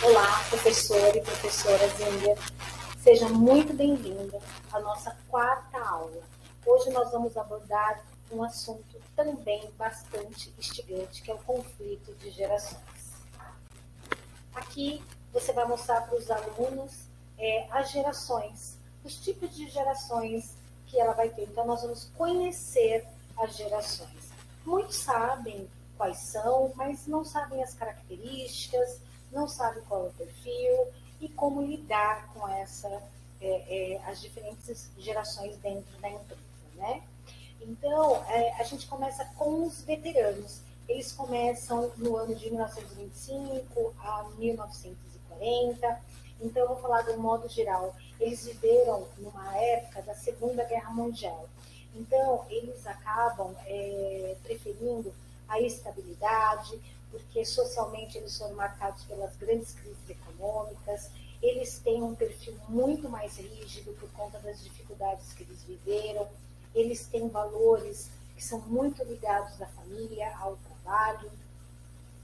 Olá, professor e professora Zinga. Seja muito bem-vinda à nossa quarta aula. Hoje nós vamos abordar um assunto também bastante instigante, que é o conflito de gerações. Aqui você vai mostrar para os alunos as gerações, os tipos de gerações que ela vai ter. Então, nós vamos conhecer as gerações. Muitos sabem quais são, mas não sabem as características, não sabem qual é o perfil e como lidar com as diferentes gerações dentro da empresa, né? Então, a gente começa com os veteranos. Eles começam no ano de 1925 a 1940. Então, eu vou falar de um modo geral. Eles viveram numa época da Segunda Guerra Mundial. Então, eles acabam preferindo a estabilidade, porque socialmente eles foram marcados pelas grandes crises econômicas. Eles têm um perfil muito mais rígido por conta das dificuldades que eles viveram. Eles têm valores que são muito ligados à família, ao trabalho.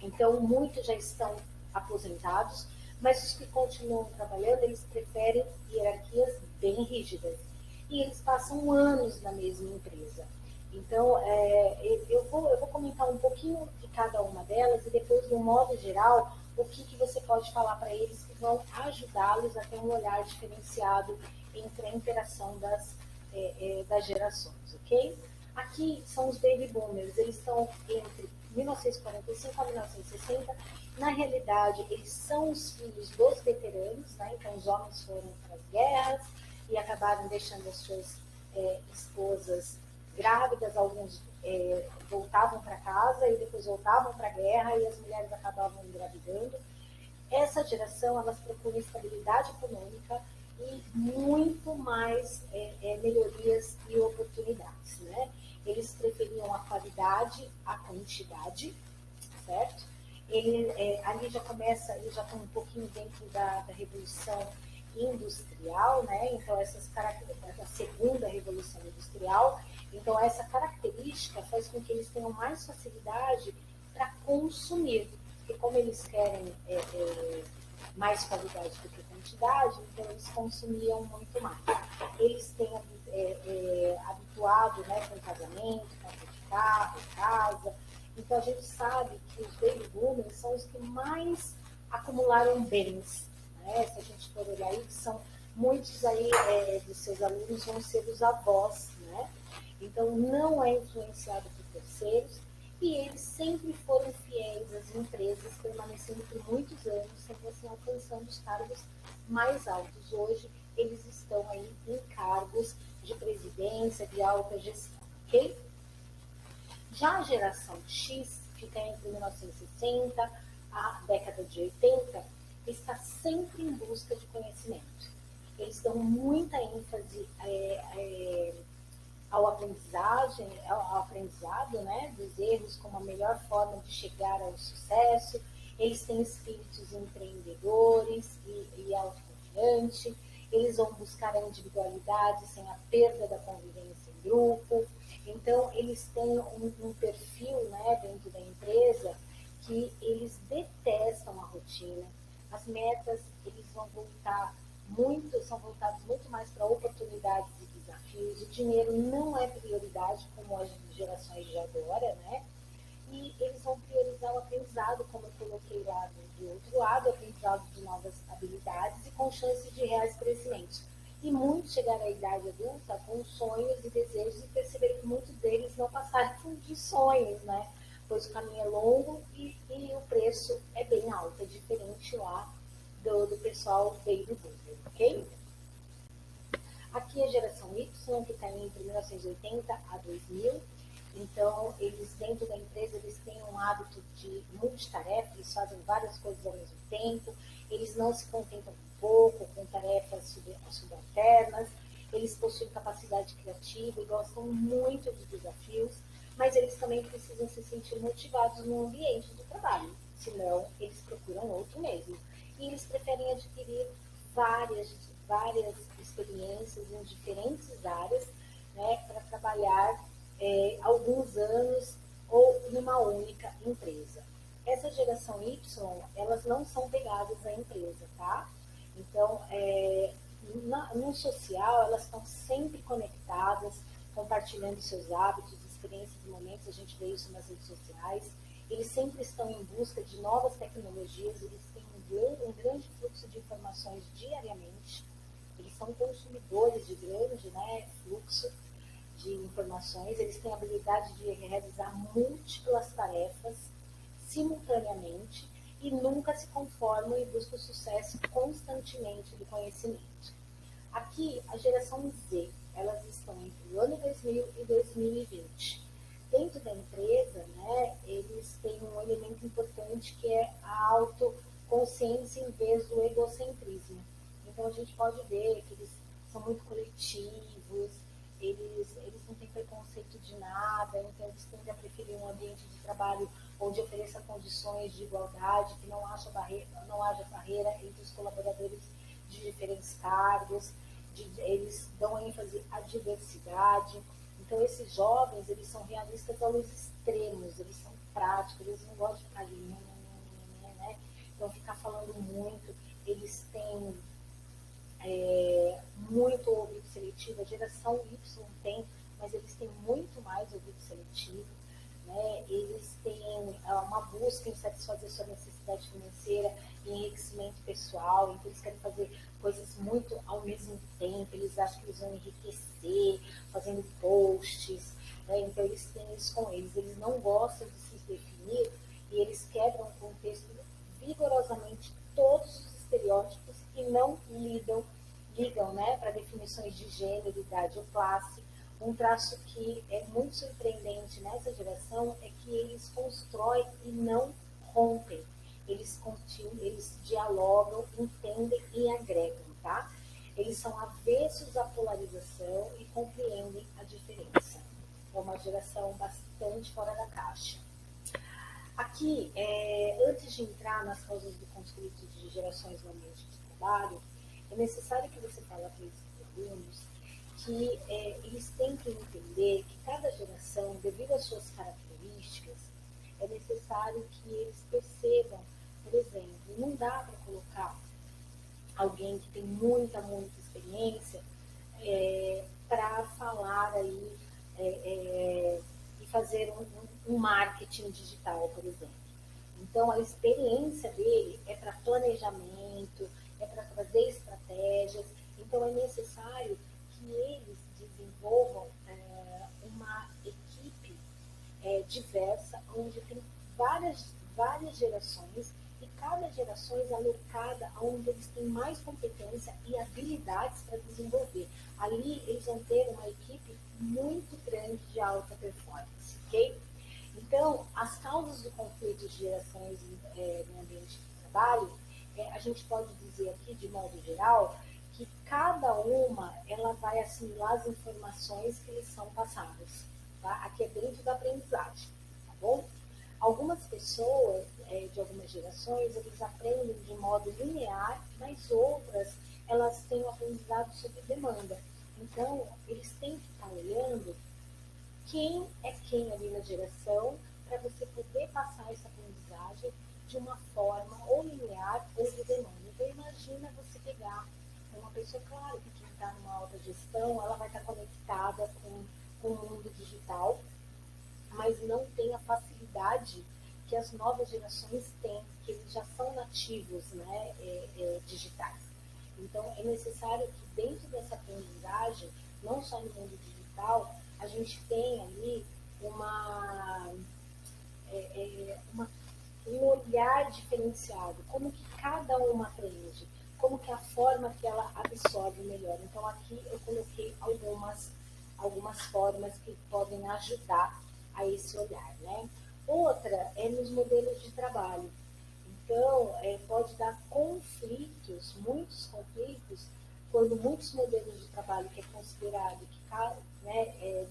Então, muitos já estão aposentados, mas os que continuam trabalhando, eles preferem hierarquias bem rígidas. E eles passam anos na mesma empresa. Então, eu vou comentar um pouquinho de cada uma delas e depois, de um modo geral, o que você pode falar para eles que vão ajudá-los a ter um olhar diferenciado entre a interação das gerações, ok? Aqui são os baby boomers, eles estão entre 1945 a 1960. Na realidade, eles são os filhos dos veteranos, né? Então os homens foram para as guerras e acabaram deixando as suas esposas grávidas, alguns voltavam para casa e depois voltavam para a guerra e as mulheres acabavam engravidando. Essa geração, elas procuram estabilidade econômica e muito mais melhorias e oportunidades, né? Eles preferiam a qualidade à quantidade, certo? Ali já começa, eles já estão um pouquinho dentro da revolução industrial, né? Então essas características da segunda revolução industrial, então essa característica faz com que eles tenham mais facilidade para consumir, porque como eles querem mais qualidade do que quantidade, então eles consumiam muito mais. Eles têm habituado, né, com casamento, compra de carro, casa. Então a gente sabe que os baby boomers são os que mais acumularam bens, né? Se a gente for olhar aí, são muitos aí dos seus alunos vão ser os avós, né? Então não é influenciado por terceiros e eles sempre foram fiéis às empresas, permanecendo por muitos anos, sempre assim alcançando os cargos mais altos. Hoje eles estão aí em cargos de presidência, de alta gestão, ok? Já a geração X, fica entre 1960 a década de 80, está sempre em busca de conhecimento. Eles dão muita ênfase ao aprendizado, né, dos erros como a melhor forma de chegar ao sucesso. Eles têm espíritos empreendedores e autoconfiantes. Eles vão buscar a individualidade sem a perda da convivência em grupo. Então, eles têm um perfil, né, dentro da empresa que eles detestam a rotina. As metas, eles vão são voltados muito mais para oportunidades e desafios. O dinheiro não é prioridade, como as gerações de agora, né? E eles vão priorizar o aprendizado, como eu coloquei lá do outro lado, o aprendizado de novas habilidades e com chances de reais crescimentos. E muitos chegaram à idade adulta com sonhos e desejos e perceberam que muitos deles não passaram de sonhos, né? Pois o caminho é longo e o preço é bem alto, é diferente lá do pessoal baby boomer, ok? Aqui a geração Y, que está entre 1980 a 2000. Então, eles dentro da empresa, eles têm um hábito de multitarefa, eles fazem várias coisas ao mesmo tempo, eles não se contentam com pouco, com tarefas subalternas, eles possuem capacidade criativa e gostam muito de desafios, mas eles também precisam se sentir motivados no ambiente do trabalho, senão eles procuram outro mesmo. E eles preferem adquirir várias experiências em diferentes áreas, né, para trabalhar alguns anos ou numa única empresa. essa geração Y, elas não são pegadas à empresa, tá? Então, no social, elas estão sempre conectadas, compartilhando seus hábitos, experiências e momentos, a gente vê isso nas redes sociais. Eles sempre estão em busca de novas tecnologias, eles têm um grande fluxo de informações diariamente, eles são consumidores de grande, né, fluxo de informações, eles têm a habilidade de realizar múltiplas tarefas simultaneamente e nunca se conformam e buscam o sucesso constantemente do conhecimento. Aqui, a geração Z, elas estão entre o ano 2000 e 2020. Dentro da empresa, né, eles têm um elemento importante que é a autoconsciência em vez do egocentrismo. Então, a gente pode ver que eles são muito coletivos, eles não têm preconceito de nada, então eles tendem a preferir um ambiente de trabalho onde ofereça condições de igualdade, que não haja barreira entre os colaboradores de diferentes cargos, eles dão ênfase à diversidade. Então, esses jovens, eles são realistas aos extremos, eles são práticos, eles não gostam de ficar ali, né? Então, ficar falando muito, eles têm muito ouvido seletivo, a geração Y tem, mas eles têm muito mais ouvido seletivo, né? Eles têm uma busca em satisfazer sua necessidade financeira e enriquecimento pessoal, então eles querem fazer coisas muito ao mesmo tempo, eles acham que eles vão enriquecer fazendo posts, né? Então eles têm isso com eles não gostam de se definir e eles quebram o contexto vigorosamente todos os estereótipos e não ligam, né, para definições de gênero, idade ou classe. Um traço que é muito surpreendente nessa geração é que eles constroem e não rompem. Eles dialogam, entendem e agregam, tá? Eles são avessos à polarização e compreendem a diferença. É uma geração bastante fora da caixa. Aqui, antes de entrar nas causas do conflito de gerações no ambiente de trabalho, é necessário que você fale para esses alunos que eles têm que entender que cada geração, devido às suas características, é necessário que eles percebam, por exemplo, não dá para colocar alguém que tem muita experiência para falar aí e fazer um marketing digital, por exemplo. Então, a experiência dele é para planejamento, é para trazer estratégias. Então, é necessário que eles desenvolvam uma equipe diversa, onde tem várias gerações e cada geração é alocada onde eles têm mais competência e habilidades para desenvolver. Ali, eles vão ter uma equipe muito grande de alta performance, ok? Então, as causas do conflito de gerações no ambiente de trabalho, a gente pode dizer aqui, de modo geral, que cada uma ela vai assimilar as informações que lhes são passadas. Tá? Aqui é dentro da aprendizagem, tá bom? Algumas pessoas de algumas gerações, eles aprendem de modo linear, mas outras, elas têm um aprendizado sob demanda. Então, eles têm que estar olhando quem é quem ali na geração, para você poder passar essa aprendizagem de uma forma ou linear ou de demanda. Então, imagina você pegar uma pessoa, claro que quem está numa alta gestão, ela vai estar conectada com o mundo digital, mas não tem a facilidade que as novas gerações têm, que eles já são nativos, né, digitais. Então, é necessário que dentro dessa aprendizagem, não só no mundo digital, a gente tenha ali um olhar diferenciado, como que cada uma aprende, como que a forma que ela absorve melhor. Então, aqui eu coloquei algumas formas que podem ajudar a esse olhar, né? Outra é nos modelos de trabalho. Então, pode dar conflitos, muitos conflitos, quando muitos modelos de trabalho que é considerado que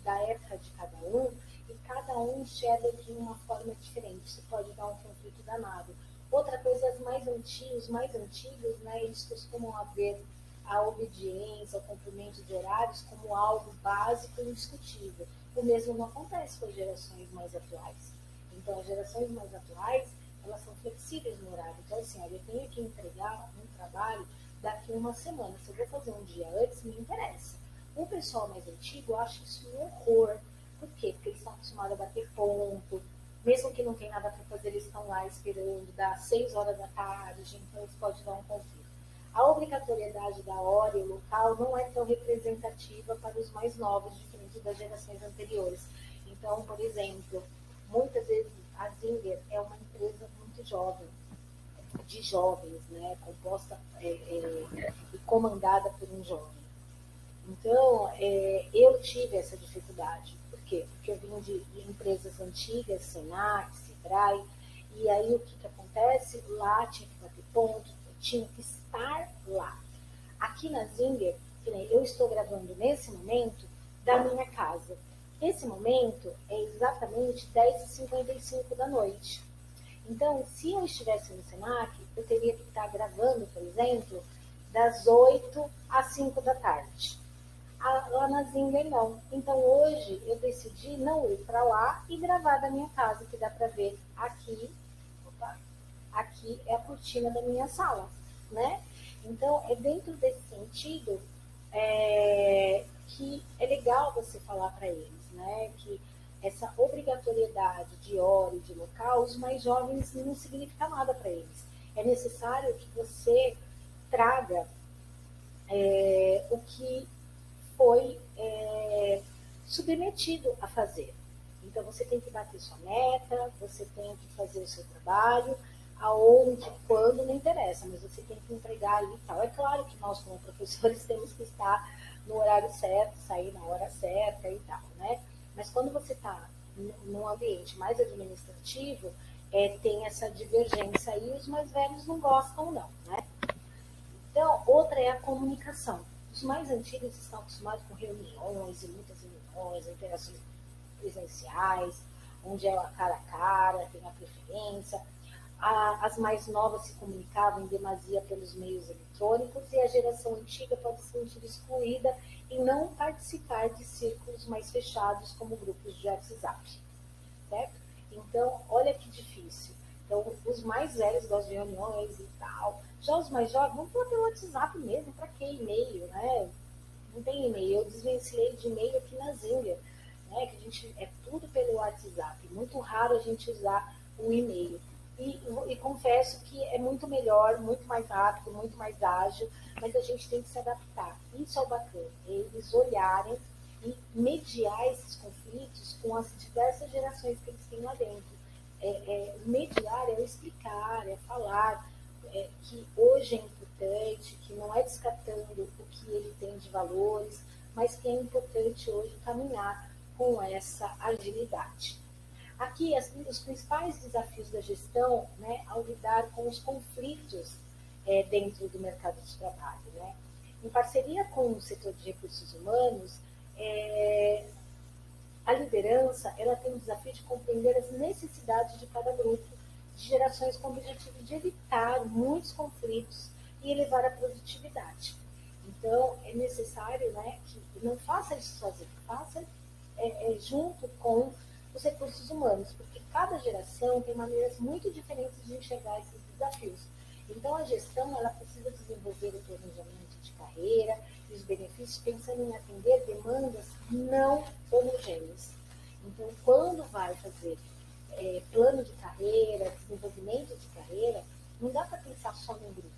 da época de cada um, e cada um enxerga de uma forma diferente. Isso pode dar um conflito danado. Outra coisa, os mais antigos, né, eles costumam ver a obediência, o cumprimento de horários como algo básico e indiscutível. O mesmo não acontece com as gerações mais atuais. Então, as gerações mais atuais, elas são flexíveis no horário. Então, assim, olha, eu tenho que entregar um trabalho daqui a uma semana. Se eu vou fazer um dia antes, me interessa. O pessoal mais antigo acha isso um horror. Por quê? Porque eles estão acostumados a bater ponto. Mesmo que não tenha nada para fazer, eles estão lá esperando, dá 6 horas da tarde, então isso pode dar um conflito. A obrigatoriedade da hora e o local não é tão representativa para os mais novos, diferente das gerações anteriores. Então, por exemplo, muitas vezes a Zinger é uma empresa muito jovem, de jovens, né, composta e comandada por um jovem. Então, eu tive essa dificuldade. Por quê? Porque eu vim de empresas antigas, Senac, Sebrae, e aí o que acontece? Lá tinha que bater ponto, tinha que estar lá. Aqui na Zinger, eu estou gravando nesse momento da minha casa. Esse momento é exatamente 10h55 da noite. Então, se eu estivesse no Senac, eu teria que estar gravando, por exemplo, das 8 às 5 da tarde. Lá na Zinger não. Então hoje eu decidi não ir para lá e gravar da minha casa, que dá para ver aqui. Opa, aqui é a cortina da minha sala, né? Então é dentro desse sentido que é legal você falar para eles, né? Que essa obrigatoriedade de hora e de local, os mais jovens não significa nada para eles. É necessário que você traga o que foi submetido a fazer. Então, você tem que bater sua meta, você tem que fazer o seu trabalho, aonde, quando, não interessa, mas você tem que entregar ali e tal. É claro que nós, como professores, temos que estar no horário certo, sair na hora certa e tal, né? Mas quando você está num ambiente mais administrativo, tem essa divergência aí, os mais velhos não gostam, não, né? Então, outra é a comunicação. Os mais antigos estão acostumados com reuniões e muitas reuniões, interações presenciais, onde é cara a cara, tem a preferência. As mais novas se comunicavam em demasia pelos meios eletrônicos e a geração antiga pode se sentir excluída e não participar de círculos mais fechados, como grupos de WhatsApp. Certo? Então, olha que difícil. Então, os mais velhos gostam de reuniões e tal. Já os mais jovens, vamos falar pelo WhatsApp mesmo, para que e-mail, né? Não tem e-mail. Eu desvencilhei de e-mail aqui na Zinger, né? Que a gente é tudo pelo WhatsApp. Muito raro a gente usar o e-mail. E confesso que é muito melhor, muito mais rápido, muito mais ágil, mas a gente tem que se adaptar. Isso é o bacana, eles olharem e mediar esses conflitos com as diversas gerações que eles têm lá dentro. Mediar é explicar, é falar que hoje é importante, que não é descartando o que ele tem de valores, mas que é importante hoje caminhar com essa agilidade. Aqui, os principais desafios da gestão, né, ao lidar com os conflitos dentro do mercado de trabalho. Né? Em parceria com o setor de recursos humanos, a liderança ela tem o desafio de compreender as necessidades de cada grupo de gerações com o objetivo de evitar muitos conflitos e elevar a produtividade. Então, é necessário, né, que não faça isso sozinho, faça junto com os recursos humanos, porque cada geração tem maneiras muito diferentes de enxergar esses desafios. Então, a gestão ela precisa desenvolver o planejamento de carreira e os benefícios pensando em atender demandas não homogêneas. Então, quando vai fazer plano de carreira, desenvolvimento de carreira, não dá para pensar só num grupo.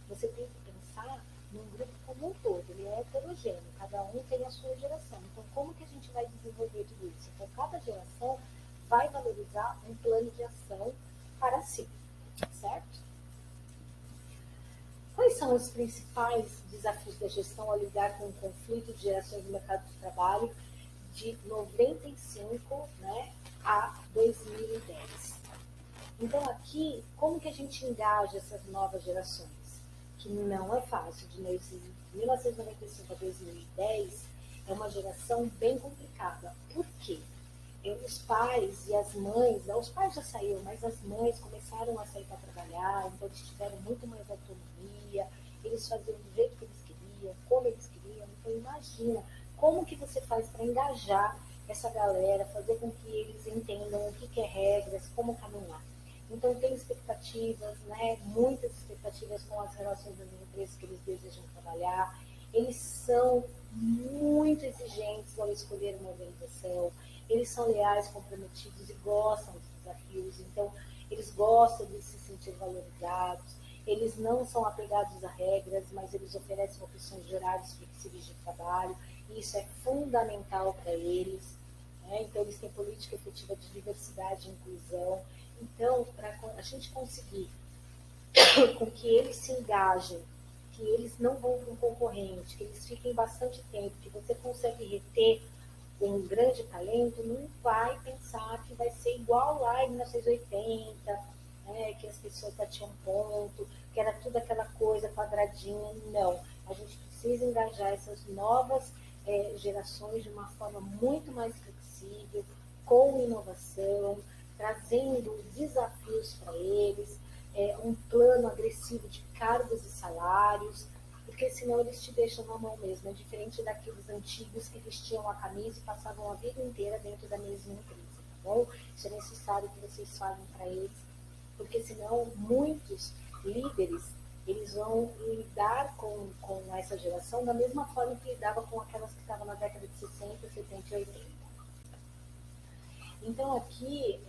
Você tem que pensar num grupo como um todo. Ele é heterogêneo, cada um tem a sua geração. Então, como que a gente vai desenvolver tudo isso? Então, cada geração vai valorizar um plano de ação para si, certo? Quais são os principais desafios da gestão ao lidar com o conflito de gerações no mercado de trabalho de 95, né, a 2010? Então, aqui, como que a gente engaja essas novas gerações? Que não é fácil. De 1995 a 2010 é uma geração bem complicada. Por quê? Os pais e as mães, os pais já saíram, mas as mães começaram a sair para trabalhar, então eles tiveram muito mais autonomia, eles faziam do jeito que eles queriam, como eles queriam. Então imagina como que você faz para engajar essa galera, fazer com que eles entendam o que é regras, como caminhar. Então, tem expectativas, né, muitas expectativas com as relações das empresas que eles desejam trabalhar. Eles são muito exigentes ao escolher uma organização, eles são leais, comprometidos e gostam dos desafios, então eles gostam de se sentir valorizados, eles não são apegados a regras, mas eles oferecem opções de horários flexíveis de trabalho, e isso é fundamental para eles, né? Então eles têm política efetiva de diversidade e inclusão. Então, para a gente conseguir com que eles se engajem, que eles não vão para um concorrente, que eles fiquem bastante tempo, que você consegue reter um grande talento, não vai pensar que vai ser igual lá em 1980, né, que as pessoas batiam ponto, que era tudo aquela coisa quadradinha. Não, a gente precisa engajar essas novas gerações de uma forma muito mais flexível, com inovação, trazendo desafios para eles, um plano agressivo de cargos e salários, porque senão eles te deixam na mão mesmo. É diferente daqueles antigos que vestiam a camisa e passavam a vida inteira dentro da mesma empresa, tá bom? Isso é necessário que vocês falem para eles, porque senão muitos líderes eles vão lidar com essa geração da mesma forma que lidava com aquelas que estavam na década de 60, 70 e 80. Então aqui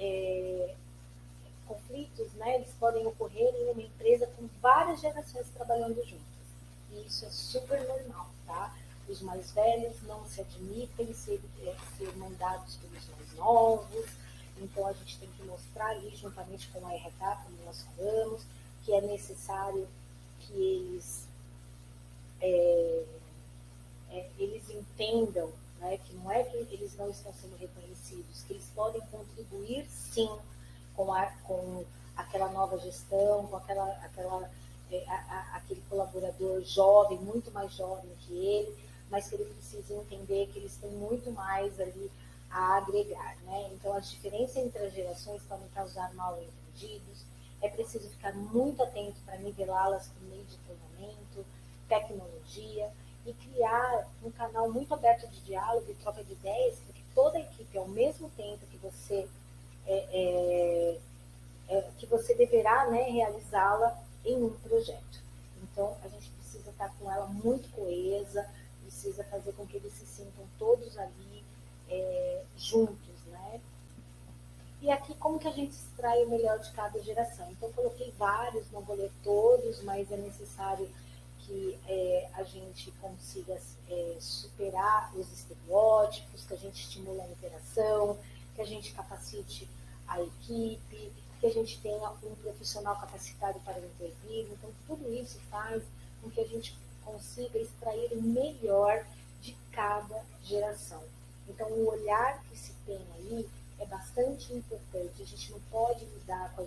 conflitos, né, eles podem ocorrer em uma empresa com várias gerações trabalhando juntas. E isso é super normal, tá? Os mais velhos não se admitem ser mandados pelos mais novos, então a gente tem que mostrar ali, juntamente com a RH, como nós falamos, que é necessário que eles entendam, né, que não é que eles não estão sendo reconhecidos, que eles podem contribuir sim com aquela nova gestão, com aquele colaborador jovem, muito mais jovem que ele, mas que ele precisa entender que eles têm muito mais ali a agregar, né? Então, as diferenças entre as gerações podem causar mal entendidos, é preciso ficar muito atento para nivelá-las por meio de treinamento, tecnologia, e criar um canal muito aberto de diálogo e troca de ideias, porque toda a equipe, ao mesmo tempo que você deverá, né, realizá-la em um projeto. Então, a gente precisa estar com ela muito coesa, precisa fazer com que eles se sintam todos ali juntos, né? E aqui, como que a gente extrai o melhor de cada geração? Então, eu coloquei vários, não vou ler todos, mas é necessário que a gente consiga superar os estereótipos, que a gente estimule a interação, que a gente capacite a equipe, que a gente tenha um profissional capacitado para intervir. Então, tudo isso faz com que a gente consiga extrair o melhor de cada geração. Então, o olhar que se tem aí é bastante importante. A gente não pode lidar com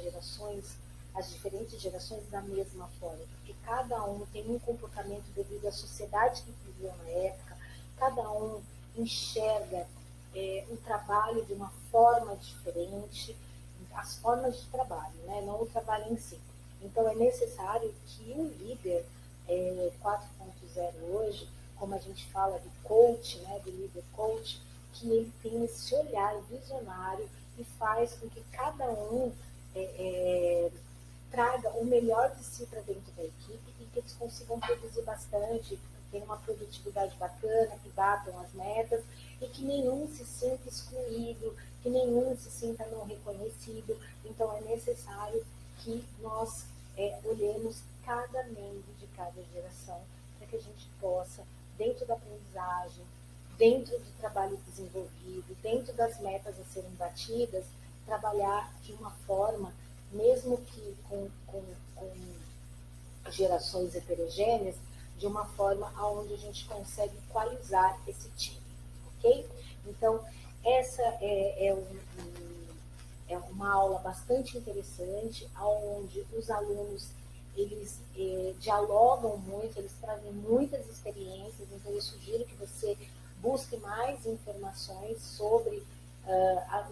as diferentes gerações da mesma forma, porque cada um tem um comportamento devido à sociedade que viveu na época, cada um enxerga o trabalho de uma forma diferente, as formas de trabalho, né? Não o trabalho em si. Então, é necessário que o líder 4.0 hoje, como a gente fala do coach, né, do líder coach, que ele tem esse olhar visionário e faz com que cada um traga o melhor de si para dentro da equipe e que eles consigam produzir bastante, ter uma produtividade bacana, que batam as metas e que nenhum se sinta excluído, que nenhum se sinta não reconhecido. Então, é necessário que nós olhemos cada membro de cada geração para que a gente possa, dentro da aprendizagem, dentro do trabalho desenvolvido, dentro das metas a serem batidas, trabalhar de uma forma, mesmo que com gerações heterogêneas, de uma forma onde a gente consegue equalizar esse time, ok? Então, essa é uma aula bastante interessante, onde os alunos eles dialogam muito, eles trazem muitas experiências, então eu sugiro que você busque mais informações sobre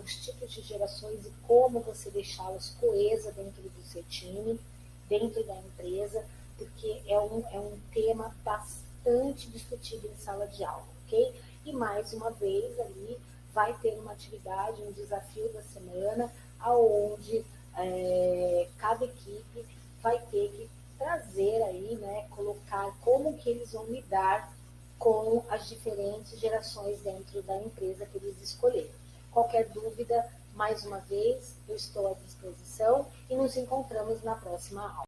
os tipos de gerações e como você deixá-las coesas dentro do seu time, dentro da empresa, porque é um tema bastante discutido em sala de aula, ok? E mais uma vez ali vai ter uma atividade, um desafio da semana, aonde cada equipe vai ter que trazer aí, né, colocar como que eles vão lidar com as diferentes gerações dentro da empresa que eles escolherem. Qualquer dúvida, mais uma vez, eu estou à disposição e nos encontramos na próxima aula.